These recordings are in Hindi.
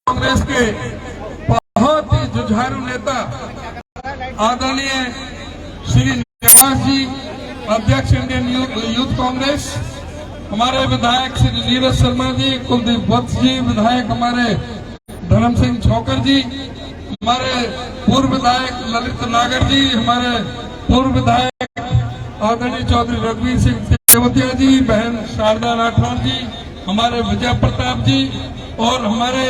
कांग्रेस के बहुत ही जुझारू नेता आदरणीय श्री निवास जी, अध्यक्ष इंडियन यूथ कांग्रेस, हमारे विधायक श्री नीरज शर्मा जी, कुलदीप वत्स जी, विधायक हमारे धर्म सिंह छोकर जी, हमारे पूर्व विधायक ललित नागर जी, हमारे पूर्व विधायक आदरणीय चौधरी रघुवीर सिंह तेवतिया जी, बहन शारदा राठौर जी, हमारे विजय प्रताप जी और हमारे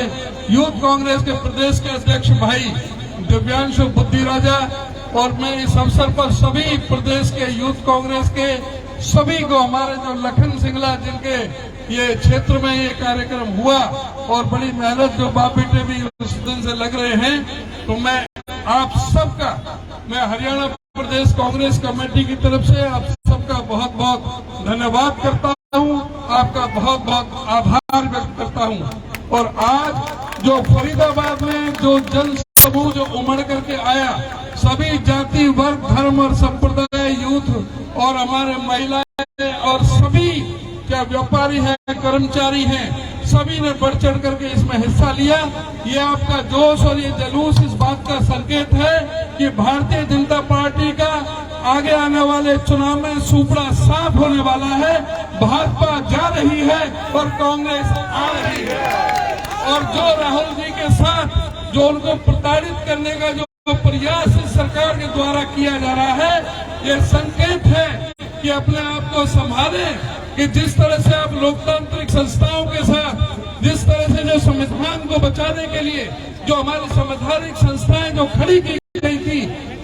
यूथ कांग्रेस के प्रदेश के अध्यक्ष भाई दिव्यांशु बुद्धि राजा। और मैं इस अवसर पर सभी प्रदेश के यूथ कांग्रेस के सभी को, हमारे जो लखन सिंगला जिनके ये क्षेत्र में ये कार्यक्रम हुआ और बड़ी मेहनत जो बाप बेटे भी उस दिन से लग रहे हैं, तो मैं आप सबका, मैं हरियाणा प्रदेश कांग्रेस कमेटी की तरफ से आप सबका बहुत बहुत धन्यवाद करता हूं, आपका बहुत बहुत आभार व्यक्त करता हूं। और आज जो फरीदाबाद में जो जन समूह जो उमड़ करके आया, सभी जाति वर्ग धर्म और संप्रदाय यूथ और हमारे महिलाएं और सभी क्या व्यापारी हैं, कर्मचारी हैं, सभी ने बढ़ चढ़ करके इसमें हिस्सा लिया। ये आपका जोश और ये जुलूस इस बात का संकेत है कि भारतीय जनता पार्टी का आगे आने वाले चुनाव में सुपड़ा साफ होने वाला है। भाजपा जा रही है और कांग्रेस आ रही है। और जो राहुल जी के साथ जो उनको प्रताड़ित करने का जो प्रयास इस सरकार के द्वारा किया जा रहा है, ये संकेत है कि अपने आप को संभालें, कि जिस तरह से आप लोकतांत्रिक संस्थाओं के साथ, जिस तरह से जो संविधान को बचाने के लिए जो हमारी संवैधानिक संस्थाएं जो खड़ी की गई थी,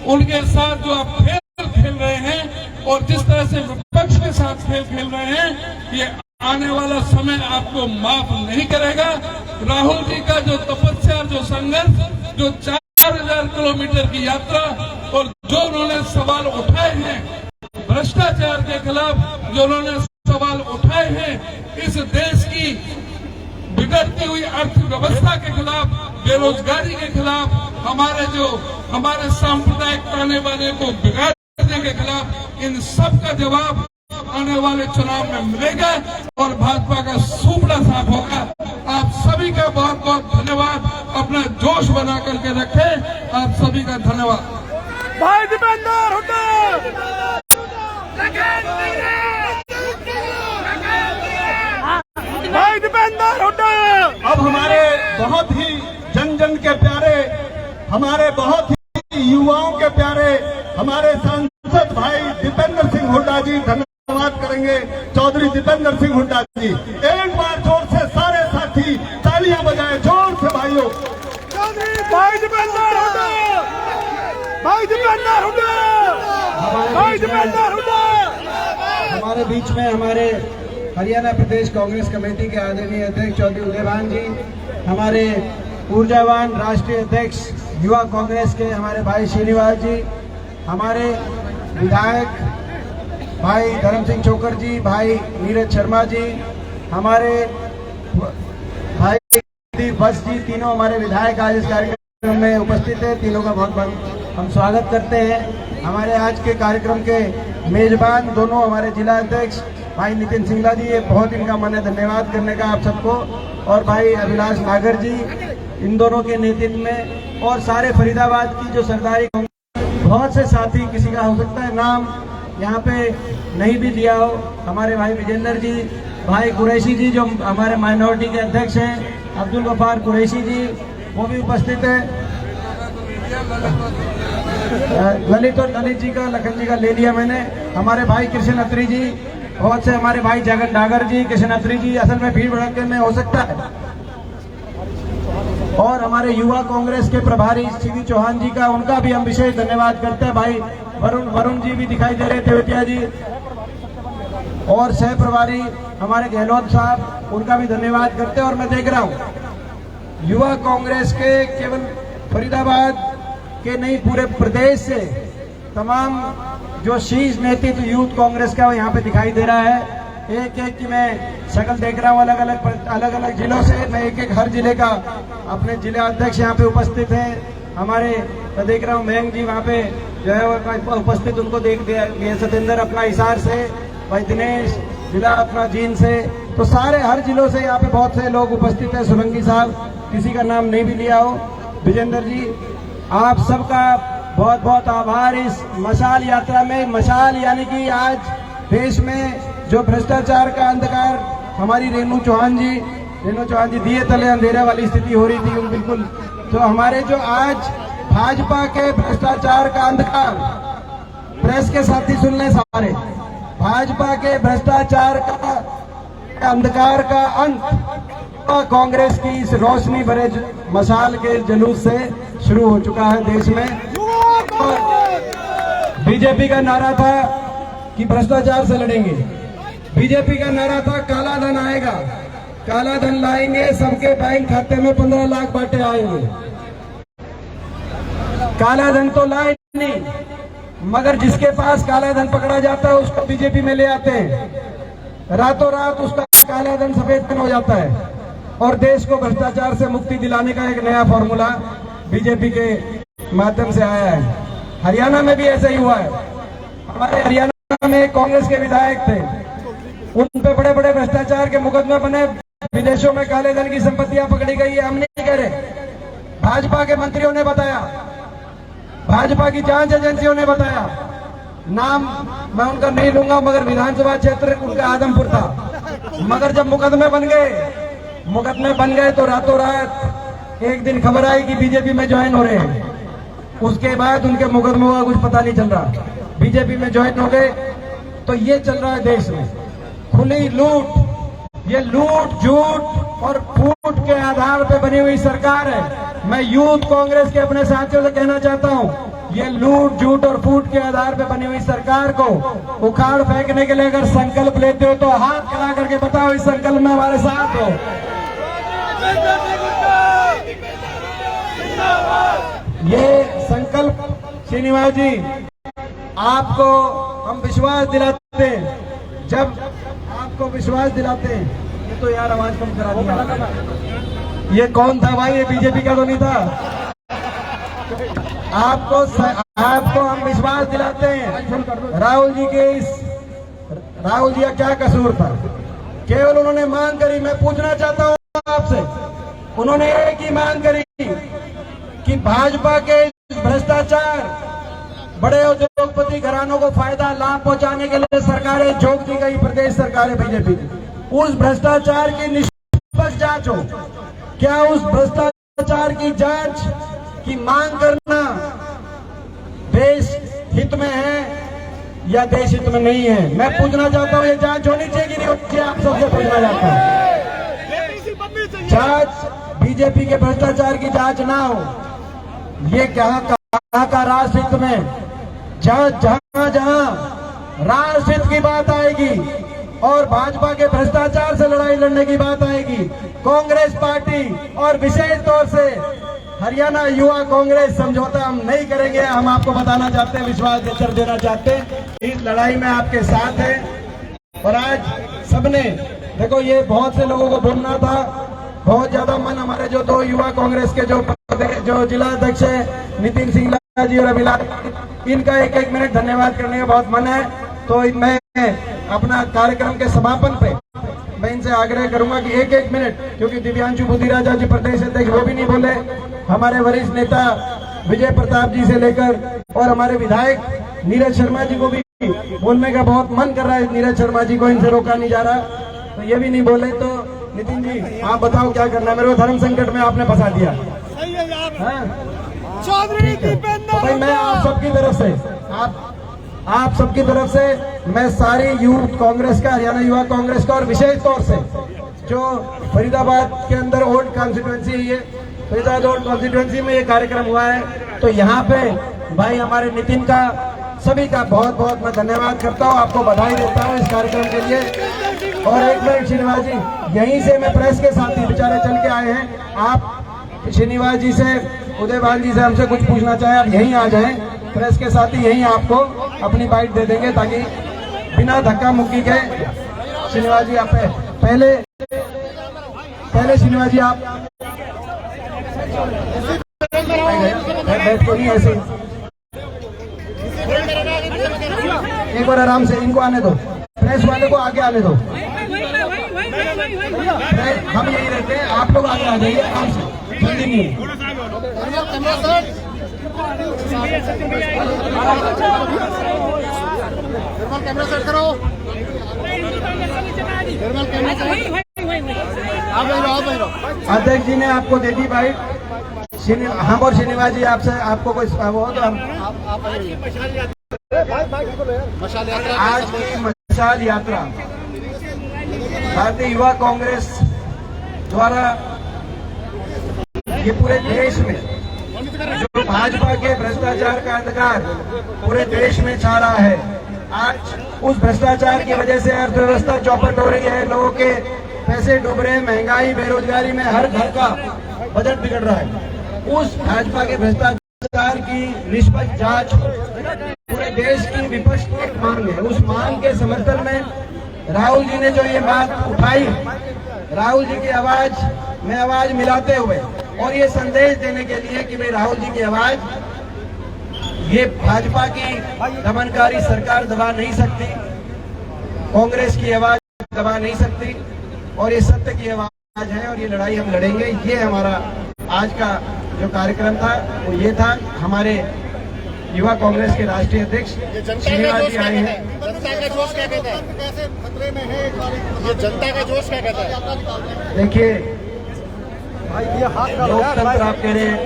उनके साथ जो आप खेल खेल रहे हैं और जिस तरह से विपक्ष के साथ खेल खेल रहे हैं, ये आने वाला समय आपको माफ नहीं करेगा। राहुल जी का जो तपस्या, जो संघर्ष, जो 4000 किलोमीटर की यात्रा और जो उन्होंने सवाल उठाए हैं भ्रष्टाचार के खिलाफ, जो उन्होंने सवाल उठाए हैं इस देश की बिगड़ती हुई अर्थव्यवस्था के खिलाफ, बेरोजगारी के खिलाफ, हमारे सांप्रदायिक ताने बाने को बिगाड़ने के खिलाफ, इन सब का जवाब आने वाले चुनाव में मिलेगा और भाजपा का सुपड़ा साफ होगा। आप सभी का बहुत बहुत धन्यवाद। अपना जोश बना करके रखें। आप सभी का धन्यवाद। भाई दीपेंद्र हुड्डा, भाई दीपेंद्र हुड्डा। अब हमारे बहुत ही जन जन के प्यारे, हमारे बहुत ही युवाओं के प्यारे हमारे सांसद भाई दीपेंद्र सिंह हुड्डा जी धन्यवाद करेंगे। चौधरी दीपेंद्र सिंह हुड्डा जी, एक बार जोर से सारे साथी तालियां बजाएं, जोर से भाइयों। भाई दीपेंद्र हुड्डा, भाई दीपेंद्र हुड्डा, भाई दीपेंद्र हुड्डा। हमारे बीच में हमारे हरियाणा प्रदेश कांग्रेस कमेटी के आदरणीय अध्यक्ष चौधरी उदयभान जी, हमारे ऊर्जावान राष्ट्रीय अध्यक्ष युवा कांग्रेस के हमारे भाई श्रीनिवास जी, हमारे विधायक भाई धर्म सिंह छोकर जी, भाई नीरज शर्मा जी, हमारे भाई कुलदीप वत्स जी, तीनों हमारे विधायक आज इस कार्यक्रम में उपस्थित है। तीनों का बहुत बहुत हम स्वागत करते हैं। हमारे आज के कार्यक्रम के मेजबान दोनों हमारे जिला अध्यक्ष भाई नितिन सिंगला जी, ये बहुत इनका मन है धन्यवाद करने का आप सबको, और भाई अभिलाष नागर जी, इन दोनों के नेतृत्व में, और सारे फरीदाबाद की जो सरदारी बहुत से साथी, किसी का हो सकता है नाम यहाँ पे नहीं भी दिया हो, हमारे भाई विजेंद्र जी, भाई कुरैशी जी जो हमारे माइनॉरिटी के अध्यक्ष हैं, अब्दुल गफार कुरैशी जी वो भी उपस्थित है। ललित और ललित जी का, लखन जी का ले लिया मैंने। हमारे भाई कृष्ण अत्री जी, बहुत से हमारे भाई जगन डागर जी, कृष्ण अत्री जी, असल में भीड़ भड़के में हो सकता है। और हमारे युवा कांग्रेस के प्रभारी सीवी चौहान जी का, उनका भी हम विशेष धन्यवाद करते हैं। भाई वरुण जी भी दिखाई दे रहे थे, तेवतिया जी, और सह प्रभारी हमारे गहलोत साहब, उनका भी धन्यवाद करते हैं। और मैं देख रहा हूँ युवा कांग्रेस के केवल फरीदाबाद के नहीं, पूरे प्रदेश से तमाम जो शीर्ष नेतृत्व यूथ कांग्रेस का यहाँ पे दिखाई दे रहा है। एक एक की मैं शक्ल देख रहा हूँ, अलग अलग जिलों से। मैं एक एक हर जिले का अपने जिला अध्यक्ष यहाँ पे उपस्थित हैं। हमारे मैं देख रहा हूँ मयंक जी वहाँ पे जो है वो उपस्थित, उनको देख दिया। सतेंद्र अपना हिसार से, भाई दिनेश, जिला अपना जींद से, तो सारे हर जिलों से यहाँ पे बहुत से लोग उपस्थित हैं। सुरंगी साहब, किसी का नाम नहीं भी लिया हो, विजेंद्र जी, आप सबका बहुत बहुत आभार। इस मशाल यात्रा में, मशाल यानी कि आज देश में जो भ्रष्टाचार का अंधकार, हमारी रेणु चौहान जी दिए तले अंधेरे वाली स्थिति हो रही थी, बिल्कुल। तो हमारे जो आज भाजपा के भ्रष्टाचार का अंधकार, प्रेस के साथी सुन लें सारे, भाजपा के भ्रष्टाचार का अंधकार का अंत कांग्रेस की इस रोशनी भरे मशाल के जुलूस से शुरू हो चुका है देश में। बीजेपी का नारा था कि भ्रष्टाचार से लड़ेंगे, बीजेपी का नारा था काला धन आएगा, काला धन लाएंगे, सबके बैंक खाते में 15 लाख बांटे आएंगे। काला धन तो लाए नहीं, मगर जिसके पास काला धन पकड़ा जाता है उसको बीजेपी में ले आते हैं, रातों रात उसका काला धन सफेद धन हो जाता है, और देश को भ्रष्टाचार से मुक्ति दिलाने का एक नया फॉर्मूला बीजेपी के माध्यम से आया है। हरियाणा में भी ऐसा ही हुआ है। हमारे हरियाणा में कांग्रेस के विधायक थे, उन पे बड़े बड़े भ्रष्टाचार के मुकदमे बने, विदेशों में काले धन की संपत्तियां पकड़ी गई है। हम नहीं कह रहे, भाजपा के मंत्रियों ने बताया, भाजपा की जांच एजेंसियों ने बताया, नाम मैं उनका नहीं लूंगा, मगर विधानसभा क्षेत्र उनका आदमपुर था। मगर जब मुकदमे बन गए तो रातों रात एक दिन खबर आई कि बीजेपी में ज्वाइन हो रहे हैं। उसके बाद उनके मुकदमों का कुछ पता नहीं चल रहा, बीजेपी में ज्वाइन हो गए। तो ये चल रहा है देश में खुली लूट, ये लूट झूठ और फूट के आधार पर बनी हुई सरकार है। मैं यूथ कांग्रेस के अपने साथियों से कहना चाहता हूं, ये लूट झूठ और फूट के आधार पर बनी हुई सरकार को उखाड़ फेंकने के लिए अगर संकल्प लेते हो तो हाथ खड़ा करके बताओ, इस संकल्प में हमारे साथ हो। ये संकल्प श्रीनिवास जी आपको हम विश्वास दिलाते हैं, जब आपको विश्वास दिलाते हैं। ये तो यार आवाज कम करा दिया, ये कौन था भाई? ये बीजेपी का तो नहीं था। आपको हम विश्वास दिलाते हैं, राहुल जी का क्या कसूर था? केवल उन्होंने मांग करी। मैं पूछना चाहता हूं आपसे, उन्होंने एक ही मांग करी कि भाजपा के भ्रष्टाचार, बड़े उद्योगपति घरानों को फायदा लाभ पहुंचाने के लिए सरकारें झोंक दी गई, प्रदेश सरकारें बीजेपी की, उस भ्रष्टाचार की निष्पक्ष जांच हो। क्या उस भ्रष्टाचार की जांच की मांग करना देश हित में है या देश हित में नहीं है? मैं पूछना चाहता हूं, ये जांच होनी चाहिए कि नहीं होनी चाहिए? आप सबसे पूछना चाहता हूं। जांच, बीजेपी के भ्रष्टाचार की जांच ना हो, ये कहां का राष्ट्र हित में? जहां राष्ट्र हित की बात आएगी और भाजपा के भ्रष्टाचार से लड़ाई लड़ने की बात आएगी, कांग्रेस पार्टी और विशेष तौर से हरियाणा युवा कांग्रेस समझौता हम नहीं करेंगे। हम आपको बताना चाहते हैं, विश्वास देना चाहते हैं, इस लड़ाई में आपके साथ है। और आज सबने देखो, ये बहुत से लोगों को बोलना था, बहुत ज्यादा मन हमारे जो दो युवा कांग्रेस के जो जिला अध्यक्ष है नितिन सिंह जी और अभिलाष, इनका एक एक मिनट धन्यवाद करने का बहुत मन है। तो मैं अपना कार्यक्रम के समापन पे मैं इनसे आग्रह करूंगा कि एक एक मिनट, क्योंकि दिव्यांशु बुद्धिराजा जी प्रदेश अध्यक्ष वो भी नहीं बोले, हमारे वरिष्ठ नेता विजय प्रताप जी से लेकर और हमारे विधायक नीरज शर्मा जी को भी बोलने का बहुत मन कर रहा है। नीरज शर्मा जी को इनसे रोका नहीं जा रहा, तो ये भी नहीं बोले। तो नितिन जी आप बताओ क्या करना है? मेरे को धर्म संकट में आपने फंसा दिया। तो भाई मैं आप सबकी तरफ से मैं सारी यूथ कांग्रेस का, हरियाणा युवा कांग्रेस का और विशेष तौर से जो फरीदाबाद के अंदर ओल्ड कॉन्स्टिट्यूएंसी है, ये फरीदाबाद ओल्ड कॉन्स्टिट्यूएंसी में ये कार्यक्रम हुआ है, तो यहाँ पे भाई हमारे नितिन का, सभी का बहुत बहुत मैं धन्यवाद करता हूँ, आपको बधाई देता हूँ इस कार्यक्रम के लिए। और एक मिनट श्रीनिवास जी, यहीं से मैं प्रेस के साथी बेचारे चल के आए हैं, आप श्रीनिवास जी से, उदयभान जी से हमसे कुछ पूछना चाहे आप यहीं आ जाएं, प्रेस के साथी यहीं आपको अपनी बाइट दे देंगे, ताकि बिना धक्का मुक्की के। श्रीनिवास जी आप पहले श्रीनिवास जी आप बैठ को नहीं, ऐसे एक बार आराम से इनको आने दो, प्रेस वाले को आगे आने दो। हम यही रहते हैं, आप लोग आगे आ जाइए आराम से, जल्दी नहीं है। कैमरा सेट करो। अध्यक्ष जी ने आपको दे दी बाइट। हम और श्रीनिवास जी आपसे आपको कोई वो तो हम आज की मशाल यात्रा भारतीय युवा कांग्रेस द्वारा ये पूरे देश में जो भाजपा के भ्रष्टाचार का अंधकार पूरे देश में छा रहा है, आज उस भ्रष्टाचार की वजह से अर्थव्यवस्था चौपट हो रही है, लोगों के पैसे डूब रहे हैं, महंगाई बेरोजगारी में हर घर का बजट बिगड़ रहा है। उस भाजपा के भ्रष्टाचार की निष्पक्ष जांच पूरे देश की विपक्ष की एक मांग है। उस मांग के समर्थन में राहुल जी ने जो ये बात उठाई, राहुल जी की आवाज में आवाज मिलाते हुए और ये संदेश देने के लिए कि भाई राहुल जी की आवाज ये भाजपा की दमनकारी सरकार दबा नहीं सकती, कांग्रेस की आवाज दबा नहीं सकती, और ये सत्य की आवाज है और ये लड़ाई हम लड़ेंगे। ये हमारा आज का जो कार्यक्रम था वो ये था। हमारे युवा कांग्रेस के राष्ट्रीय अध्यक्ष श्रीनिवास जी आए हैं। जनता का जोश क्या कहता है? कैसे खतरे में है ये जनता का जोश क्या कहता है? देखिए, लोकतंत्र आप कह रहे हैं,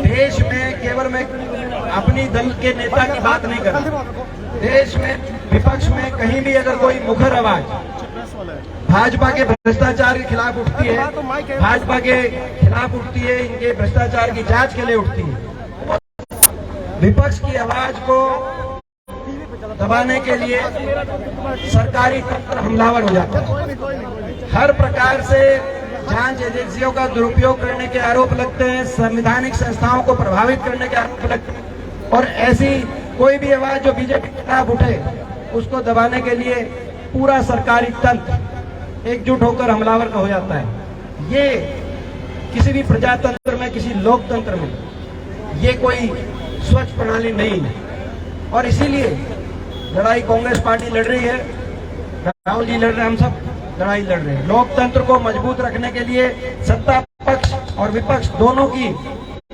देश में केवल मैं अपनी दल के नेता की बात नहीं कर रहा, देश में विपक्ष में कहीं भी अगर कोई मुखर आवाज भाजपा के भ्रष्टाचार के खिलाफ उठती है, भाजपा के खिलाफ उठती है, इनके भ्रष्टाचार की जांच के लिए उठती है, विपक्ष की आवाज को दबाने के लिए सरकारी तंत्र हमलावर हो जाता है। हर प्रकार से जांच एजेंसियों का दुरुपयोग करने के आरोप लगते हैं, संवैधानिक संस्थाओं को प्रभावित करने के आरोप लगते हैं, और ऐसी कोई भी आवाज जो बीजेपी के खिलाफ उठे उसको दबाने के लिए पूरा सरकारी तंत्र एकजुट होकर हमलावर का हो जाता है। ये किसी भी प्रजातंत्र में, किसी लोकतंत्र में ये कोई स्वच्छ प्रणाली नहीं है, और इसीलिए लड़ाई कांग्रेस पार्टी लड़ रही है, राहुल जी लड़ रहे हैं, हम सब लड़ाई लड़ रहे हैं। लोकतंत्र को मजबूत रखने के लिए सत्ता पक्ष और विपक्ष दोनों की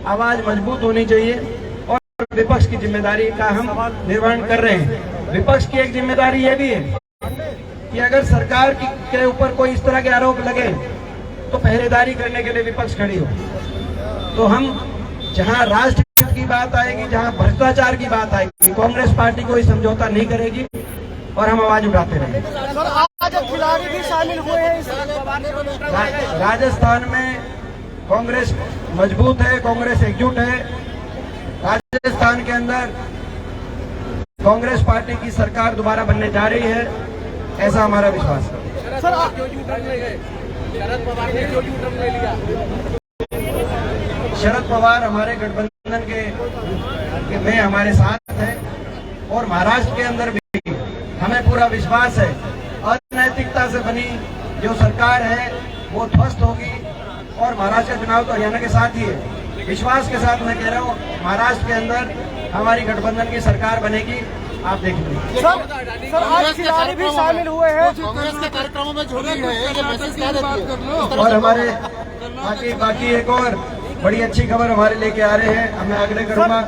आवाज मजबूत होनी चाहिए, और विपक्ष की जिम्मेदारी का हम निर्वहन कर रहे हैं। विपक्ष की एक जिम्मेदारी ये भी है कि अगर सरकार के ऊपर कोई इस तरह के आरोप लगे तो पहरेदारी करने के लिए विपक्ष खड़ी हो। तो हम जहां राष्ट्र की बात आएगी, जहां भ्रष्टाचार की बात आएगी, कांग्रेस पार्टी कोई समझौता नहीं करेगी और हम आवाज उठाते रहेंगे। आज खिलाड़ी भी शामिल हुए हैं इस राजस्थान में कांग्रेस मजबूत है, कांग्रेस एकजुट है। राजस्थान के अंदर कांग्रेस पार्टी की सरकार दोबारा बनने जा रही है, ऐसा हमारा विश्वास है। सर आप क्यों यूटर्न ले गए? शरद पवार ने क्यों यूटर्न ले लिया? शरद पवार हमारे गठबंधन के में हमारे साथ है, और महाराष्ट्र के अंदर भी हमें पूरा विश्वास है अनैतिकता से बनी जो सरकार है वो ध्वस्त होगी, और महाराष्ट्र का चुनाव तो हरियाणा के साथ ही है। विश्वास के साथ मैं कह रहा हूँ महाराष्ट्र के अंदर हमारी गठबंधन की सरकार बनेगी, आप देखेंगे। सर आज खिलाड़ी भी शामिल हुए हैं कांग्रेस के कार्यक्रमों में, जुड़े हुए हैं, ये मैसेज क्या देती है? और हमारे बाकी एक और बड़ी अच्छी खबर हमारे लेके आ रहे हैं। मैं आग्रह करूंगा,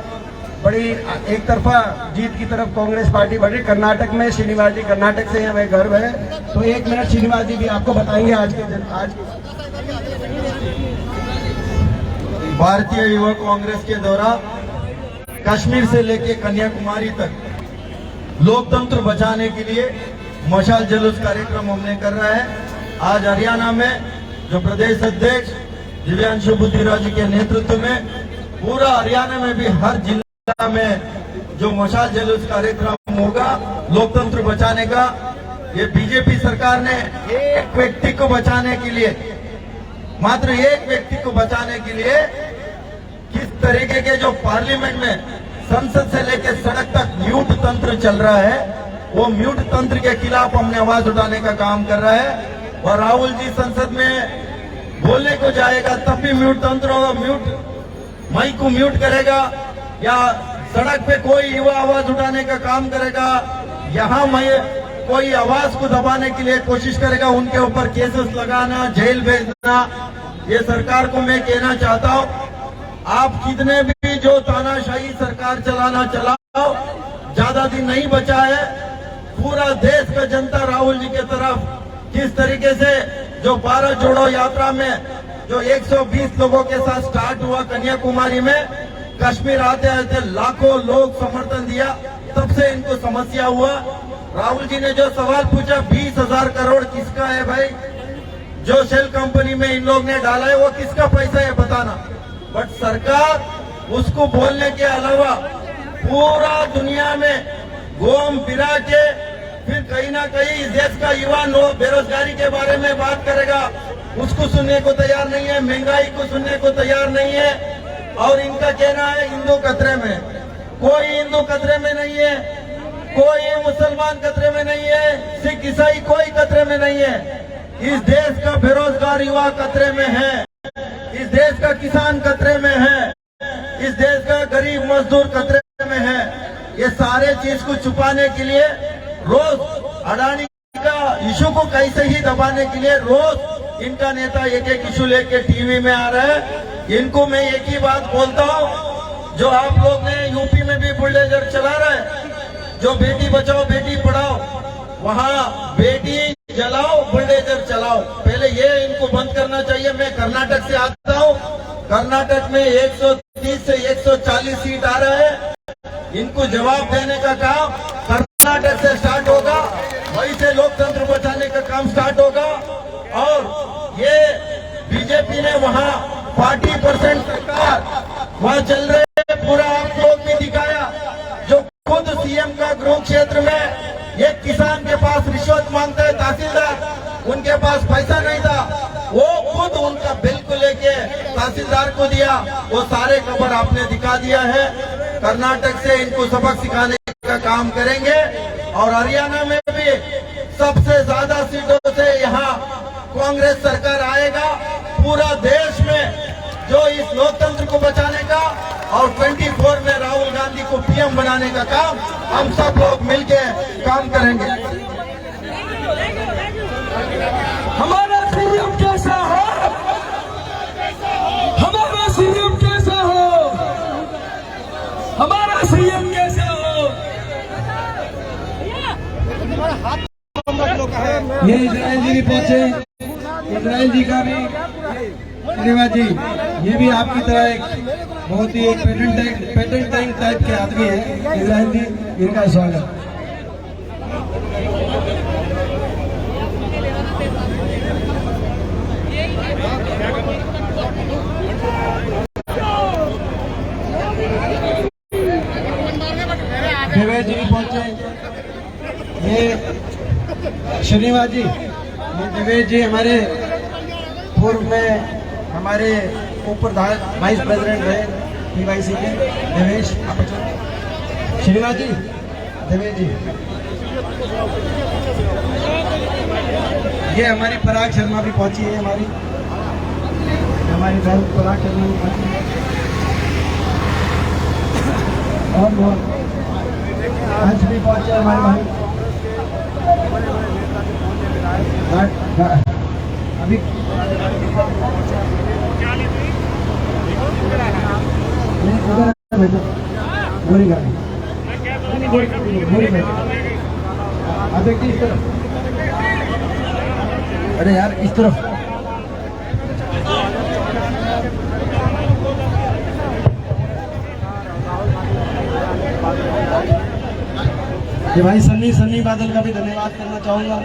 बड़ी एक तरफा जीत की तरफ कांग्रेस पार्टी बढ़ी कर्नाटक में। श्रीनिवास जी कर्नाटक से हमें गर्व है, तो 1 मिनट श्रीनिवास जी भी आपको बताएंगे आज भारतीय युवा कांग्रेस के द्वारा कश्मीर से लेकर कन्याकुमारी तक लोकतंत्र बचाने के लिए मशाल जुलूस कार्यक्रम हमने कर रहा है। आज हरियाणा में जो प्रदेश अध्यक्ष दिव्यांशु बुद्धिराज जी के नेतृत्व में पूरा हरियाणा में भी हर जिला में जो मशाल जुलूस कार्यक्रम होगा लोकतंत्र बचाने का। ये बीजेपी सरकार ने एक व्यक्ति को बचाने के लिए, मात्र एक व्यक्ति को बचाने के लिए किस तरीके के जो पार्लियामेंट में संसद से लेकर सड़क तक म्यूट तंत्र चल रहा है, वो म्यूट तंत्र के खिलाफ हमने आवाज उठाने का काम कर रहा है। और राहुल जी संसद में बोलने को जाएगा तब भी म्यूट तंत्र होगा, म्यूट माइक को म्यूट करेगा, या सड़क पे कोई युवा आवाज उठाने का काम करेगा यहाँ मैं कोई आवाज को दबाने के लिए कोशिश करेगा, उनके ऊपर केसेस लगाना, जेल भेजना, ये सरकार को मैं कहना चाहता हूँ, आप कितने भी जो तानाशाही सरकार चलाना चलाओ, ज्यादा दिन नहीं बचा है। पूरा देश का जनता राहुल जी के तरफ किस तरीके से जो भारत जोड़ो यात्रा में जो 120 लोगों के साथ स्टार्ट हुआ कन्याकुमारी में, कश्मीर आते आते लाखों लोग समर्थन दिया, तब से इनको समस्या हुआ। राहुल जी ने जो सवाल पूछा 20,000 करोड़ किसका है भाई, जो शेल कंपनी में इन लोग ने डाला है वो किसका पैसा है बताना। बट सरकार उसको बोलने के अलावा पूरा दुनिया में घूम फिरा के फिर कहीं ना कहीं इस देश का युवा बेरोजगारी के बारे में बात करेगा, उसको सुनने को तैयार नहीं है, महंगाई को सुनने को तैयार नहीं है। और इनका कहना है हिंदू खतरे में, कोई हिंदू खतरे में नहीं है, कोई मुसलमान खतरे में नहीं है, सिख ईसाई कोई खतरे में नहीं है। इस देश का बेरोजगार युवा खतरे में है, इस देश का किसान खतरे में है, इस देश का गरीब मजदूर खतरे में है। ये सारे चीज को छुपाने के लिए रोज अडानी का इशू को कैसे ही दबाने के लिए रोज इनका नेता एक एक इशू लेके टीवी में आ रहा है। इनको मैं एक ही बात बोलता हूँ, जो आप लोग ने यूपी में भी बुलडोजर चला रहा है, जो बेटी बचाओ बेटी पढ़ाओ, वहाँ बेटी जलाओ बुलडोजर चलाओ, पहले ये इनको बंद करना चाहिए। मैं कर्नाटक से आता हूँ, कर्नाटक में 130 से 140 सीट आ रहा है, इनको जवाब देने का काम कर्नाटक से स्टार्ट होगा, वहीं से लोकतंत्र बचाने का काम स्टार्ट होगा। और ये बीजेपी ने वहाँ 40% सरकार वहाँ चल रहे हैं, पूरा आप लोग भी दिखाया। जो खुद सीएम का गृह क्षेत्र में एक किसान के पास रिश्वत मांगता है तहसीलदार, उनके पास पैसा नहीं था, वो खुद उनका बिल को लेके तहसीलदार को दिया, वो सारे खबर आपने दिखा दिया है। कर्नाटक से इनको सबक सिखाने का काम करेंगे। और हरियाणा में भी सबसे ज्यादा सीटों से यहाँ कांग्रेस सरकार आएगा। पूरा देश में जो इस लोकतंत्र को बचाने का और 24 में राहुल गांधी को पीएम बनाने का काम हम सब लोग मिलके काम करेंगे। हमारा सीएम कैसा हो, हमारा सीएम कैसा हो, हमारा सीएम कैसा हो। ये इजराइल जी भी पहुंचे, इजराइल जी का भी धन्यवाद जी। ये भी आपकी तरह एक बहुत ही एक पेटेंट टाइप के आदमी है इजराइल जी, इनका स्वागत। देवेश जी भी पहुंचे, ये श्रीनिवास जी, ये देवेश जी हमारे पूर्व में हमारे उप वाइस प्रेसिडेंट रहे पीवाईसी के। देवेश आप श्रीनिवास जी, देवेश जी, ये हमारी पराग शर्मा भी पहुंची है, हमारी बहन पराग शर्मा भी पहुंची है। और आज भी पहुंचे हमारे भाई। अभी गोरी गाड़ी अब एक इस तरफ, अरे यार इस तरफ। ये भाई सन्नी बादल का भी धन्यवाद करना चाहूंगा,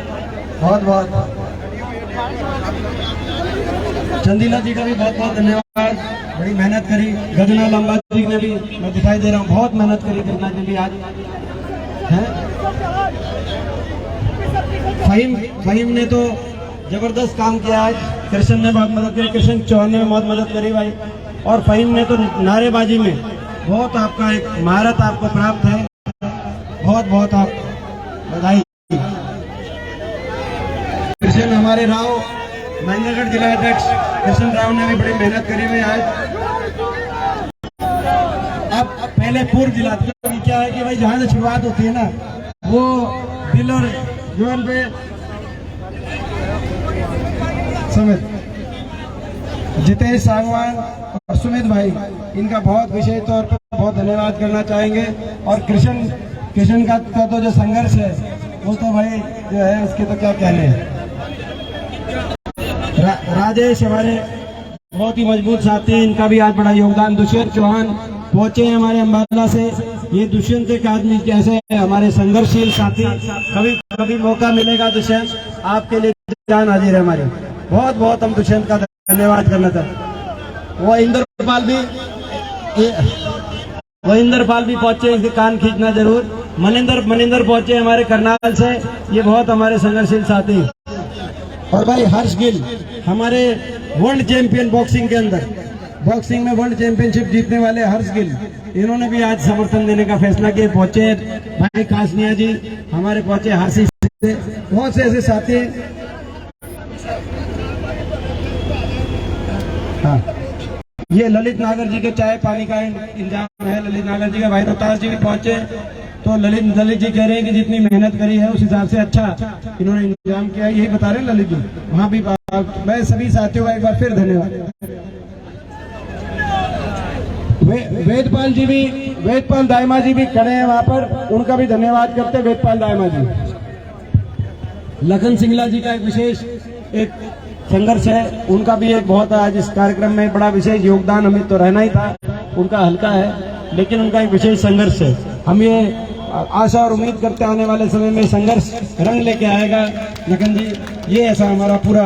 बहुत बहुत। चंदीला जी का भी बहुत बहुत धन्यवाद, बड़ी मेहनत करी। गजना लंबा जी ने भी, मैं दिखाई दे रहा हूँ, बहुत मेहनत करी गजना जी भी आज है। फहीम ने तो जबरदस्त काम किया आज, कृष्ण ने बहुत मदद करी, कृष्ण चौहान ने बहुत मदद करी भाई। और फहीम ने तो नारेबाजी में बहुत आपका एक महारत आपको प्राप्त है, बहुत बहुत आप बधाई। कृष्ण हमारे राव महेंद्रगढ़ जिला अध्यक्ष कृष्ण राव ने भी बड़ी मेहनत करी हुई आज। अब पहले पूर्व जिला, क्या है कि भाई जहाँ से शुरुआत होती है ना, वो दिल और जीवन पे सुमित जितेश सांगवान और सुमित भाई, इनका बहुत विशेष तौर पर बहुत धन्यवाद करना चाहेंगे। और कृष्ण का तो जो संघर्ष है वो तो भाई जो है उसके तो क्या कहने हैं। राजेश हमारे बहुत ही मजबूत साथी हैं, इनका भी आज बड़ा योगदान। दुष्यंत चौहान पहुंचे हैं हमारे अम्बाला से। ये दुष्यंत एक आदमी कैसे है, हमारे संघर्षशील साथी, कभी कभी मौका मिलेगा दुष्यंत आपके लिए जान हाजिर है हमारी। बहुत बहुत हम दुष्यंत का धन्यवाद करना चाहते। वो इंद्रपाल भी पहुंचे, इसके कान खींचना जरूर। मनिंदर पहुंचे हमारे करनाल से, ये बहुत हमारे संघर्षशील साथी। और भाई हर्ष गिल हमारे वर्ल्ड चैंपियन बॉक्सिंग के अंदर, बॉक्सिंग में वर्ल्ड चैंपियनशिप जीतने वाले हर्ष गिल, इन्होंने भी आज समर्थन देने का फैसला किया। पहुंचे भाई कासनिया जी हमारे पहुंचे हासी से, बहुत से ऐसे साथी हैं। हाँ, ये ललित नागर जी के चाय पानी का इंतजाम है। ललित नागर जी का भाई रोहतास जी भी पहुंचे। तो ललित जी कह रहे हैं कि जितनी मेहनत करी है उस हिसाब से अच्छा इन्होंने इंतजाम किया, यही बता रहे हैं ललित जी। वहाँ भी मैं सभी साथियों का एक बार फिर धन्यवाद। वेदपाल दायमा जी भी खड़े हैं वहाँ पर, उनका भी धन्यवाद करते हैं वेदपाल दायमा जी। लखन सिंगला जी का एक विशेष एक संघर्ष है, उनका भी एक बहुत आज इस कार्यक्रम में बड़ा विशेष योगदान, हमें तो रहना ही था, उनका हल्का है लेकिन उनका एक विशेष संघर्ष है। हम ये आशा और उम्मीद करते आने वाले समय में संघर्ष रंग लेके आएगा लखन जी, ये ऐसा हमारा पूरा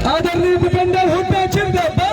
आदरणीय भूपेंद्र हुड्डा जिंदाबाद।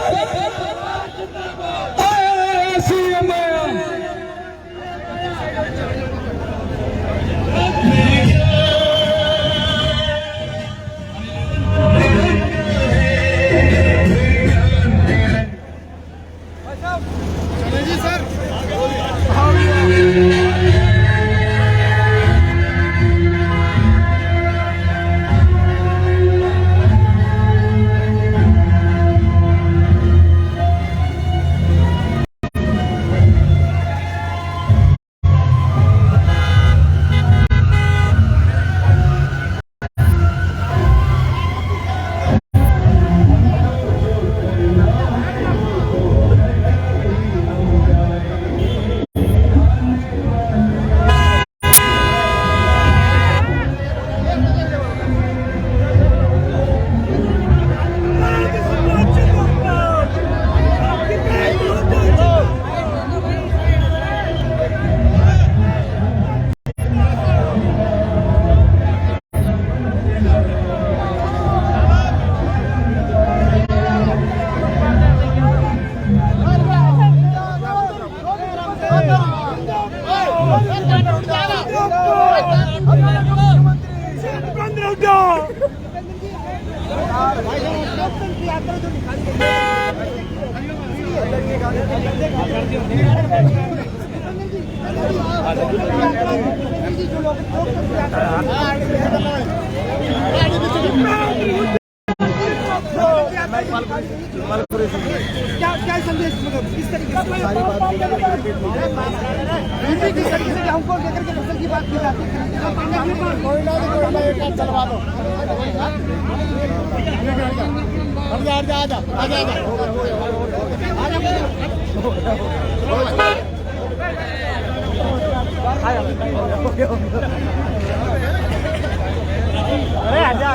क्या संदेश, मतलब किस तरीके से सारी बात हमको लेकर के फसल की बात की जाती है। चलवा दो, अरे आजा।